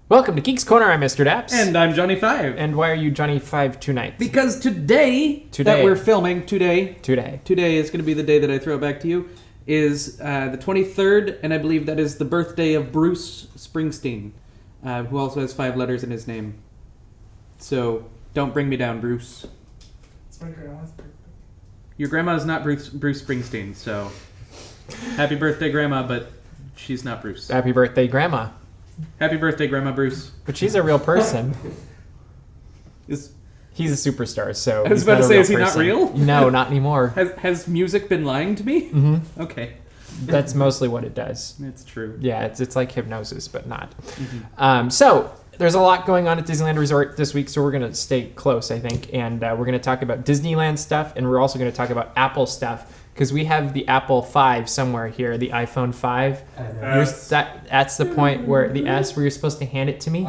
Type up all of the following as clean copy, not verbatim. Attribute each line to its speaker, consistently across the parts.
Speaker 1: Welcome to Geeks Corner. I'm Mr. DAPs.
Speaker 2: And I'm Johnny 5.
Speaker 1: And why are you Johnny 5 tonight?
Speaker 2: Because today that we're filming, today is going to be the day that I throw it back to you, is the 23rd, and I believe that is the birthday of Bruce Springsteen, who also has 5 letters in his name. So, don't bring me down, Bruce.
Speaker 3: It's my grandma's birthday.
Speaker 2: Your grandma is not Bruce Springsteen, so happy birthday, Grandma, but she's not Bruce.
Speaker 1: Happy birthday, Grandma.
Speaker 2: Happy birthday, Grandma Bruce.
Speaker 1: But she's a real person.
Speaker 2: He's
Speaker 1: a superstar, so...
Speaker 2: I was about to say, is he not real?
Speaker 1: No, not anymore.
Speaker 2: Has music been lying to me?
Speaker 1: Mm-hmm.
Speaker 2: Okay.
Speaker 1: That's mostly what it does.
Speaker 2: It's true.
Speaker 1: Yeah, it's like hypnosis, but not.
Speaker 2: Mm-hmm.
Speaker 1: So, there's a lot going on at Disneyland Resort this week, so we're going to stay close, I think. And we're going to talk about Disneyland stuff, and we're also going to talk about Apple stuff. Because we have the Apple 5 somewhere here, the iPhone 5. That's the point where the S where you're supposed to hand it to me.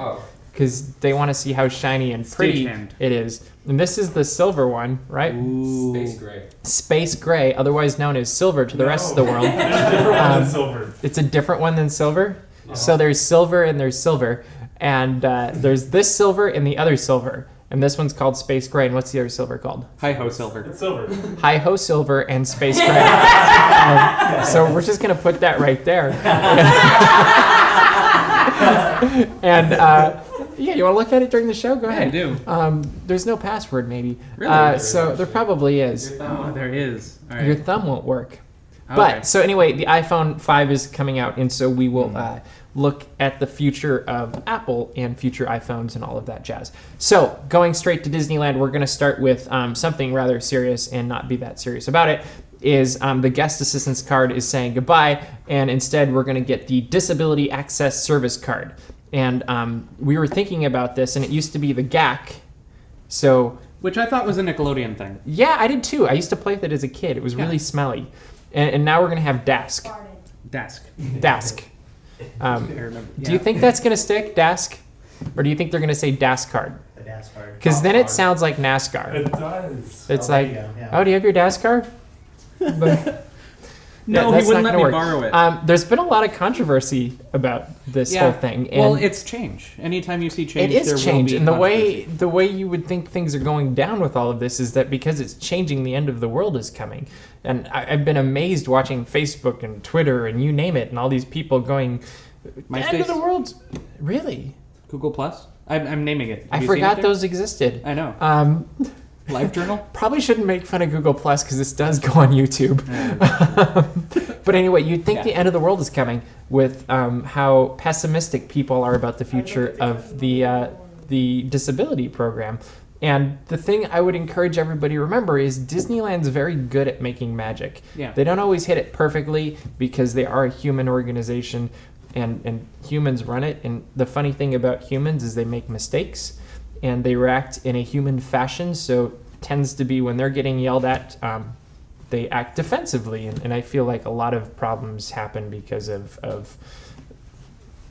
Speaker 1: Because they want to see how shiny and pretty it is. And this is the silver one, right?
Speaker 2: Ooh.
Speaker 4: Space gray.
Speaker 1: Space gray, otherwise known as silver to the rest of the world.
Speaker 3: There's a different one than silver.
Speaker 1: It's a different one than silver?
Speaker 4: Yeah.
Speaker 1: So there's silver and there's silver. And there's this silver and the other silver. And this one's called Space Gray. And what's the other silver called?
Speaker 2: Hi-ho silver.
Speaker 3: It's silver.
Speaker 1: Hi-ho silver and Space Gray. So we're just going to put that right there. And yeah, you want to look at it during the show? Go ahead.
Speaker 2: I do.
Speaker 1: There's no password, maybe.
Speaker 2: Really?
Speaker 1: So there probably is.
Speaker 2: Oh, there is. All right.
Speaker 1: Your thumb won't work.
Speaker 2: Okay.
Speaker 1: But, so anyway, the iPhone 5 is coming out, and so we will look at the future of Apple and future iPhones and all of that jazz. So, going straight to Disneyland, we're going to start with something rather serious and not be that serious about it, is the guest assistance card is saying goodbye, and instead we're going to get the Disability Access Service card. And we were thinking about this, and it used to be the GAC, so...
Speaker 2: Which I thought was a Nickelodeon thing.
Speaker 1: Yeah, I did too. I used to play with it as a kid. It was really smelly. And now we're going to have DASK. DASK.
Speaker 2: I remember.
Speaker 1: Do you think that's going to stick, DASK? Or do you think they're going to say DASK card?
Speaker 5: The DAS card.
Speaker 1: Because then it sounds like NASCAR.
Speaker 3: It does.
Speaker 1: It's
Speaker 5: Oh,
Speaker 1: like,
Speaker 5: there you go, yeah.
Speaker 1: oh, do you have your DASK card? But,
Speaker 2: No,
Speaker 1: that's
Speaker 2: he wouldn't
Speaker 1: not
Speaker 2: let me
Speaker 1: gonna work.
Speaker 2: borrow it.
Speaker 1: There's been a lot of controversy about this whole thing. And
Speaker 2: Well, it's change. Anytime you see change,
Speaker 1: it
Speaker 2: there
Speaker 1: is
Speaker 2: will
Speaker 1: change,
Speaker 2: be
Speaker 1: and
Speaker 2: controversy.
Speaker 1: the way you would think things are going down with all of this is that because it's changing, the end of the world is coming. And I've been amazed watching Facebook and Twitter and you name it, and all these people going, the end of the world, really?
Speaker 2: Google Plus. I'm naming it. Have
Speaker 1: I
Speaker 2: you
Speaker 1: forgot
Speaker 2: seen it there?
Speaker 1: those existed.
Speaker 2: I know. LiveJournal.
Speaker 1: Probably shouldn't make fun of Google Plus because this does go on YouTube. But anyway, you'd think the end of the world is coming with how pessimistic people are about the future of the disability program. And the thing I would encourage everybody to remember is Disneyland's very good at making magic.
Speaker 2: Yeah.
Speaker 1: They don't always hit it perfectly because they are a human organization and humans run it. And the funny thing about humans is they make mistakes and they react in a human fashion. So it tends to be when they're getting yelled at, they act defensively. And I feel like a lot of problems happen because of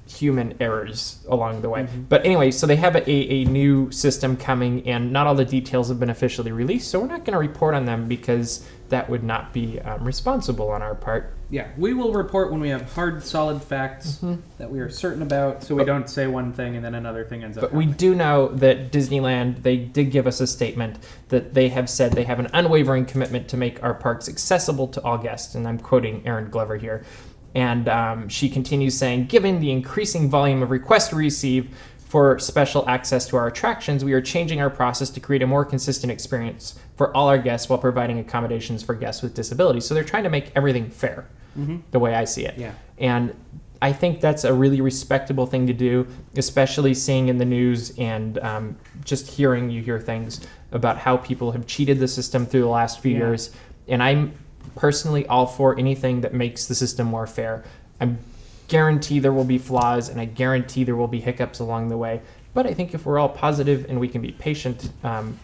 Speaker 1: human errors along the way.
Speaker 2: Mm-hmm.
Speaker 1: But anyway, so they have a new system coming, and not all the details have been officially released, so we're not going to report on them because that would not be responsible on our part.
Speaker 2: Yeah, we will report when we have hard, solid facts that we are certain about, so we don't say one thing and then another thing ends up
Speaker 1: But we
Speaker 2: happening.
Speaker 1: do know that Disneyland, they did give us a statement that they have said they have an unwavering commitment to make our parks accessible to all guests, and I'm quoting Erin Glover here. And she continues saying, given the increasing volume of requests we receive for special access to our attractions, we are changing our process to create a more consistent experience for all our guests while providing accommodations for guests with disabilities. So they're trying to make everything fair, the way I see it.
Speaker 2: Yeah.
Speaker 1: And I think that's a really respectable thing to do, especially seeing in the news and just hearing you hear things about how people have cheated the system through the last few years. And I'm personally all for anything that makes the system more fair. I guarantee there will be flaws, and I guarantee there will be hiccups along the way. But I think if we're all positive and we can be patient,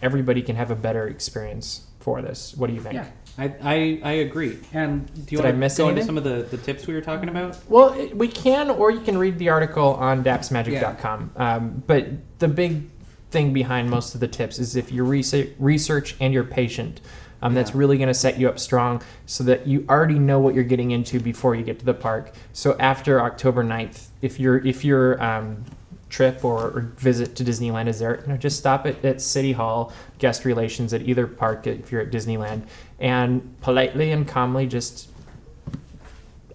Speaker 1: everybody can have a better experience for this. What do you think?
Speaker 2: Yeah, I agree. And do you
Speaker 1: Did I
Speaker 2: want to
Speaker 1: miss
Speaker 2: go into
Speaker 1: anything?
Speaker 2: some of the tips we were talking about?
Speaker 1: Well, we can, or you can read the article on dapsmagic.com. But the big thing behind most of the tips is if you research and you're patient, that's really going to set you up strong so that you already know what you're getting into before you get to the park. So after October 9th, if you're trip or visit to Disneyland is there, just stop at City Hall, guest relations at either park if you're at Disneyland, and politely and calmly just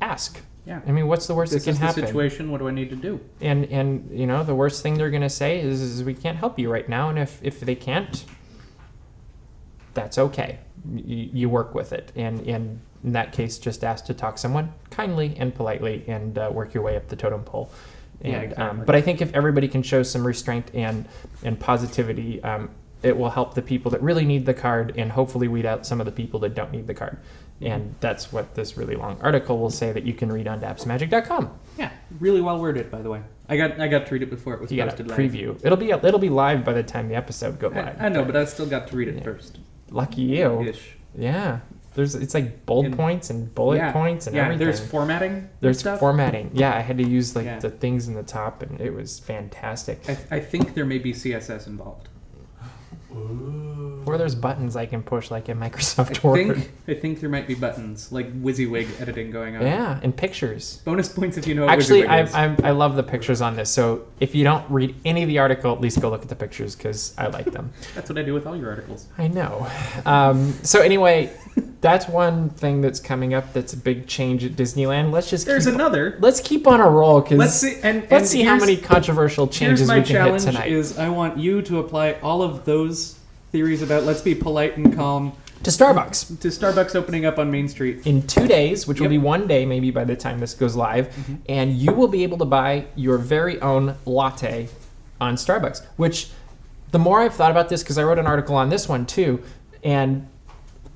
Speaker 1: ask.
Speaker 2: Yeah.
Speaker 1: I mean, what's the worst that can happen?
Speaker 2: This is the situation. What do I need to do?
Speaker 1: And the worst thing they're going to say is we can't help you right now. And if they can't, that's okay. You work with it. And in that case, just ask to talk to someone kindly and politely and work your way up the totem pole. And,
Speaker 2: yeah, exactly.
Speaker 1: But I think if everybody can show some restraint and positivity, it will help the people that really need the card and hopefully weed out some of the people that don't need the card. And that's what this really long article will say that you can read on dapsmagic.com.
Speaker 2: Yeah, really well worded, by the way. I got to read it before it was posted live.
Speaker 1: Preview. It'll be live by the time the episode goes live.
Speaker 2: I know, but I still got to read it first.
Speaker 1: Lucky you.
Speaker 2: Ish.
Speaker 1: Yeah. It's like bold points and bullet points and everything.
Speaker 2: There's formatting.
Speaker 1: There's formatting. Yeah, I had to use the things in the top, and it was fantastic.
Speaker 2: I think there may be CSS involved.
Speaker 3: Ooh.
Speaker 1: Or there's buttons I can push like in Microsoft Word.
Speaker 2: I think there might be buttons, like WYSIWYG editing going on.
Speaker 1: Yeah, and pictures.
Speaker 2: Bonus points if you know what
Speaker 1: Actually,
Speaker 2: WYSIWYG is.
Speaker 1: I love the pictures on this. So if you don't read any of the article, at least go look at the pictures because I like them.
Speaker 2: That's what I do with all your articles.
Speaker 1: I know. So anyway, that's one thing that's coming up that's a big change at Disneyland.
Speaker 2: There's another.
Speaker 1: Let's keep on a roll because
Speaker 2: let's
Speaker 1: see how many controversial changes we can hit tonight.
Speaker 2: Here's my challenge is I want you to apply all of those theories about let's be polite and calm
Speaker 1: to Starbucks.
Speaker 2: To Starbucks opening up on Main Street.
Speaker 1: In 2 days, which will be one day maybe by the time this goes live, and you will be able to buy your very own latte on Starbucks, which the more I've thought about this, because I wrote an article on this one too, and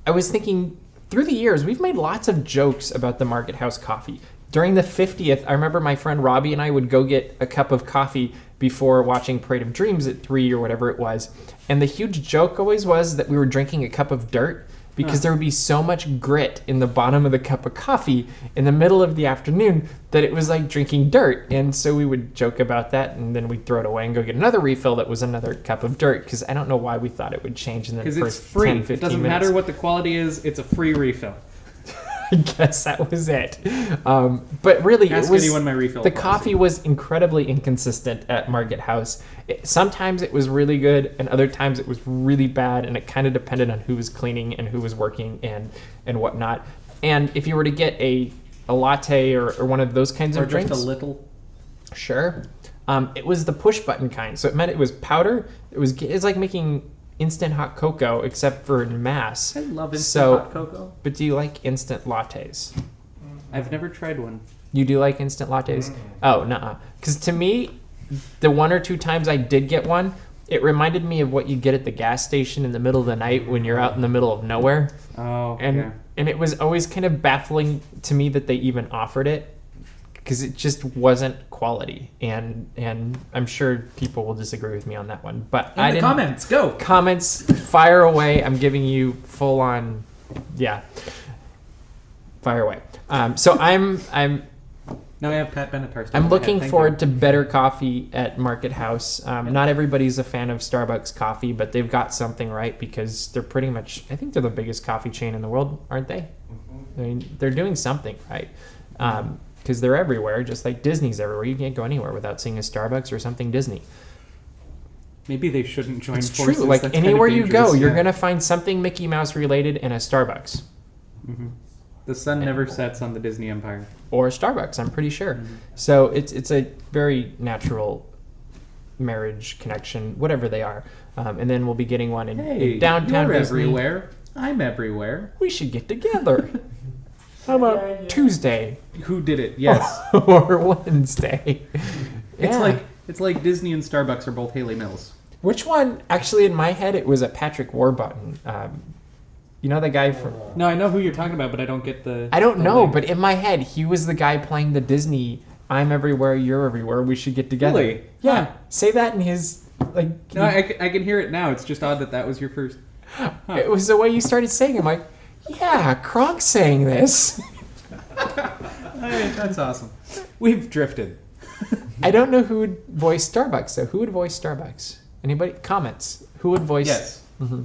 Speaker 1: I was thinking through the years, we've made lots of jokes about the Market House coffee. During the 50th, I remember my friend Robbie and I would go get a cup of coffee before watching Parade of Dreams at 3 or whatever it was. And the huge joke always was that we were drinking a cup of dirt because there would be so much grit in the bottom of the cup of coffee in the middle of the afternoon that it was like drinking dirt. And so we would joke about that, and then we'd throw it away and go get another refill that was another cup of dirt, because I don't know why we thought it would change in the first 10, 15 minutes.
Speaker 2: Because it's free. It doesn't matter what the quality is, it's a free refill.
Speaker 1: I guess that was it. But really,
Speaker 2: Ask
Speaker 1: it was
Speaker 2: anyone my refill
Speaker 1: the
Speaker 2: policy.
Speaker 1: coffee was incredibly inconsistent at Market House. Sometimes it was really good, and other times it was really bad, and it kind of depended on who was cleaning and who was working and whatnot. And if you were to get a latte or one of those kinds of drinks,
Speaker 2: just a little,
Speaker 1: sure, it was the push button kind. So it meant it was powder. It's like making instant hot cocoa, except for in mass.
Speaker 2: I love instant hot cocoa.
Speaker 1: But do you like instant lattes?
Speaker 2: I've never tried one.
Speaker 1: You do like instant lattes? Oh, nuh-uh. Because to me, the one or two times I did get one, it reminded me of what you get at the gas station in the middle of the night when you're out in the middle of nowhere.
Speaker 2: Oh,
Speaker 1: and it was always kind of baffling to me that they even offered it, because it just wasn't quality, and I'm sure people will disagree with me on that one. But
Speaker 2: in the comments, go
Speaker 1: comments, fire away. I'm giving you full on, fire away. So I'm
Speaker 2: now I have Pat Benatar.
Speaker 1: I'm looking forward to better coffee at Market House. Not everybody's a fan of Starbucks coffee, but they've got something right, because they're pretty much, I think they're the biggest coffee chain in the world, aren't they? I mean, they're doing something right. Because they're everywhere, just like Disney's everywhere. You can't go anywhere without seeing a Starbucks or something Disney.
Speaker 2: Maybe they shouldn't join
Speaker 1: it's
Speaker 2: forces.
Speaker 1: True. Like
Speaker 2: That's
Speaker 1: anywhere
Speaker 2: kind of
Speaker 1: you go, you're
Speaker 2: yeah.
Speaker 1: going to find something Mickey Mouse related in a Starbucks.
Speaker 2: Mm-hmm. The sun never sets on the Disney Empire.
Speaker 1: Or a Starbucks, I'm pretty sure. Mm-hmm. So it's a very natural marriage connection, whatever they are. And then we'll be getting one in downtown
Speaker 2: you're
Speaker 1: Disney.
Speaker 2: Everywhere. I'm everywhere.
Speaker 1: We should get together. How about Tuesday?
Speaker 2: Who did it? Yes.
Speaker 1: Or Wednesday.
Speaker 2: It's like Disney and Starbucks are both Haley Mills.
Speaker 1: Which one? Actually, in my head, it was a Patrick Warburton. You know the guy from...
Speaker 2: No, I know who you're talking about, but I don't get the...
Speaker 1: I don't know, but in my head, he was the guy playing the Disney, I'm everywhere, you're everywhere, we should get together.
Speaker 2: Really?
Speaker 1: Yeah.
Speaker 2: Huh.
Speaker 1: Say that in his...
Speaker 2: No, I can hear it now. It's just odd that was your first... Huh.
Speaker 1: It was the way you started saying it. I'm like, yeah, Kronk's saying this.
Speaker 2: Hey, that's awesome. We've drifted.
Speaker 1: I don't know who would voice Starbucks, though. Who would voice Starbucks? Anybody? Comments. Who would voice...
Speaker 2: Yes.
Speaker 1: Mm-hmm.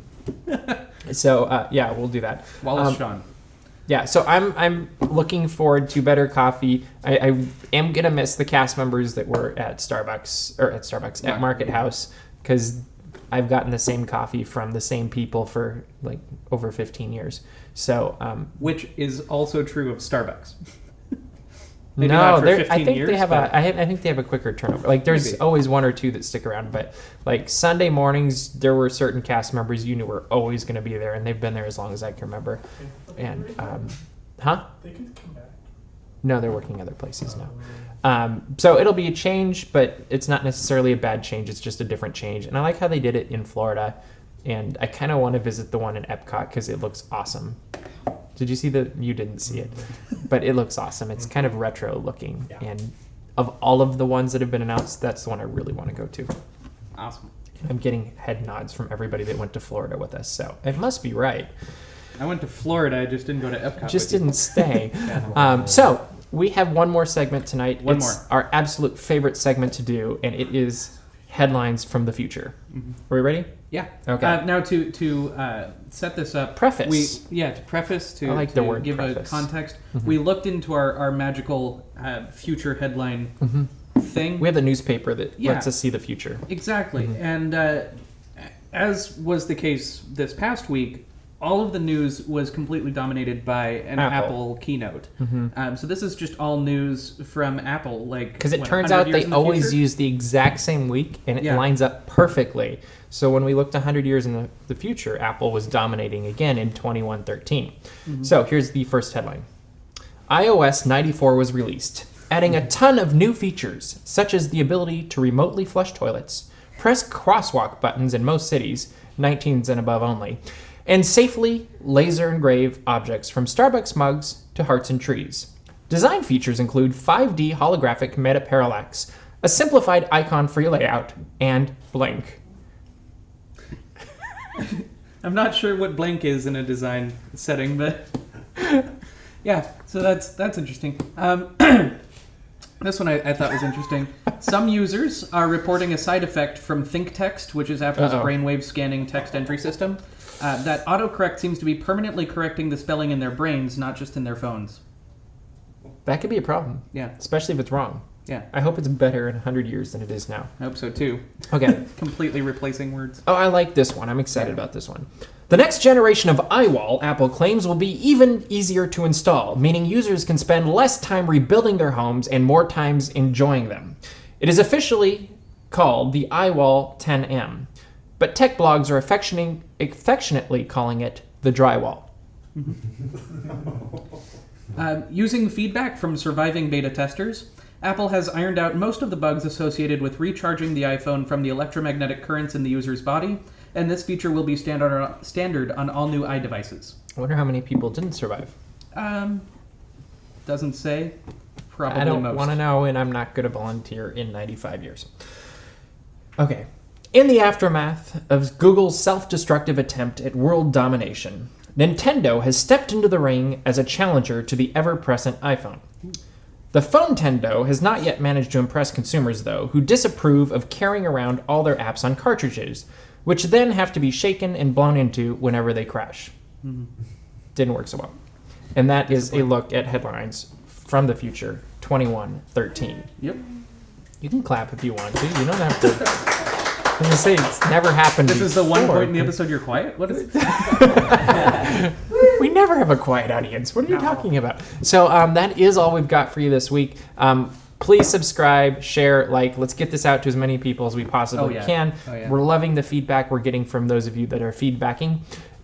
Speaker 1: So, we'll do that.
Speaker 2: Wallace Shawn.
Speaker 1: Yeah, so I'm looking forward to better coffee. I am gonna miss the cast members that were at Market House, because I've gotten the same coffee from the same people for like over 15 years. So
Speaker 2: which is also true of Starbucks.
Speaker 1: I think they have I think they have a quicker turnover. Like there's always one or two that stick around, but like Sunday mornings there were certain cast members you knew were always going to be there, and they've been there as long as I can remember. And
Speaker 3: They could come back.
Speaker 1: No, they're working other places now. So it'll be a change, but it's not necessarily a bad change. It's just a different change, and I like how they did it in Florida. And I kind of want to visit the one in Epcot because it looks awesome. Did you see you didn't see it, but it looks awesome. It's kind of retro looking. Yeah. And of all of the ones that have been announced, that's the one I really want to go to.
Speaker 2: Awesome.
Speaker 1: And I'm getting head nods from everybody that went to Florida with us, so it must be right.
Speaker 2: I went to Florida. I just didn't go to Epcot.
Speaker 1: Just didn't stay. So we have one more segment tonight. It's our absolute favorite segment to do, and it is headlines from the future. Mm-hmm. Are we ready?
Speaker 2: Yeah.
Speaker 1: Okay.
Speaker 2: Now to set this up,
Speaker 1: preface.
Speaker 2: To preface,
Speaker 1: I like the word
Speaker 2: give
Speaker 1: preface.
Speaker 2: A context.
Speaker 1: Mm-hmm.
Speaker 2: We looked into our magical future headline thing.
Speaker 1: We have the newspaper that lets us see the future.
Speaker 2: Exactly, and as was the case this past week, all of the news was completely dominated by an Apple keynote. Mm-hmm. So this is just all news from Apple,
Speaker 1: because it turns out they always use the exact same week, and it lines up perfectly. So when we looked 100 years in the future, Apple was dominating again in 2113. Mm-hmm. So here's the first headline. iOS 94 was released, adding a ton of new features, such as the ability to remotely flush toilets, press crosswalk buttons in most cities, 19s and above only, and safely laser engrave objects from Starbucks mugs to hearts and trees. Design features include 5D holographic meta parallax, a simplified icon-free layout, and Blink.
Speaker 2: I'm not sure what Blink is in a design setting, but yeah, so that's interesting. This one I thought was interesting. Some users are reporting a side effect from ThinkText, which is Apple's brainwave scanning text entry system. That autocorrect seems to be permanently correcting the spelling in their brains, not just in their phones.
Speaker 1: That could be a problem.
Speaker 2: Yeah.
Speaker 1: Especially if it's wrong.
Speaker 2: Yeah.
Speaker 1: I hope it's better in 100 years than it is now.
Speaker 2: I hope so too.
Speaker 1: Okay.
Speaker 2: Completely replacing words.
Speaker 1: Oh, I like this one. I'm excited about this one. The next generation of iWall, Apple claims, will be even easier to install, meaning users can spend less time rebuilding their homes and more times enjoying them. It is officially called the iWall 10M. But tech blogs are affectionately calling it the drywall.
Speaker 2: Using feedback from surviving beta testers, Apple has ironed out most of the bugs associated with recharging the iPhone from the electromagnetic currents in the user's body, and this feature will be standard on all new iDevices.
Speaker 1: I wonder how many people didn't survive.
Speaker 2: Doesn't say. Probably
Speaker 1: I don't want to know, and I'm not going to volunteer in 95 years. Okay. In the aftermath of Google's self-destructive attempt at world domination, Nintendo has stepped into the ring as a challenger to the ever-present iPhone. The Phone Tendo has not yet managed to impress consumers, though, who disapprove of carrying around all their apps on cartridges, which then have to be shaken and blown into whenever they crash. Mm-hmm. Didn't work so well. And that is a look at headlines from the future, 2113.
Speaker 2: Yep.
Speaker 1: You can clap if you want to. You don't have to... I was going to say, it's never happened
Speaker 2: This
Speaker 1: before.
Speaker 2: is the one point in the episode you're quiet? What is it?
Speaker 1: We never have a quiet audience. What are you talking about? So that is all we've got for you this week. Please subscribe, share, like. Let's get this out to as many people as we possibly can. We're loving the feedback we're getting from those of you that are feedbacking.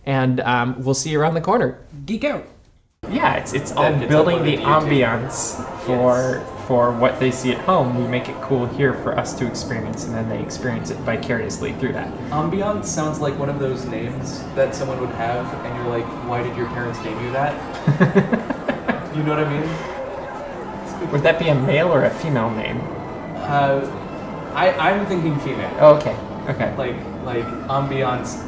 Speaker 1: And we'll see you around the corner.
Speaker 2: Geek Out.
Speaker 1: Yeah, it's all building the ambiance for what they see at home. We make it cool here for us to experience, and then they experience it vicariously through that.
Speaker 4: Ambiance sounds like one of those names that someone would have, and you're like, why did your parents name you that? You know what I mean?
Speaker 1: Would that be a male or a female name?
Speaker 4: I'm thinking female.
Speaker 1: Oh, okay.
Speaker 4: Like ambiance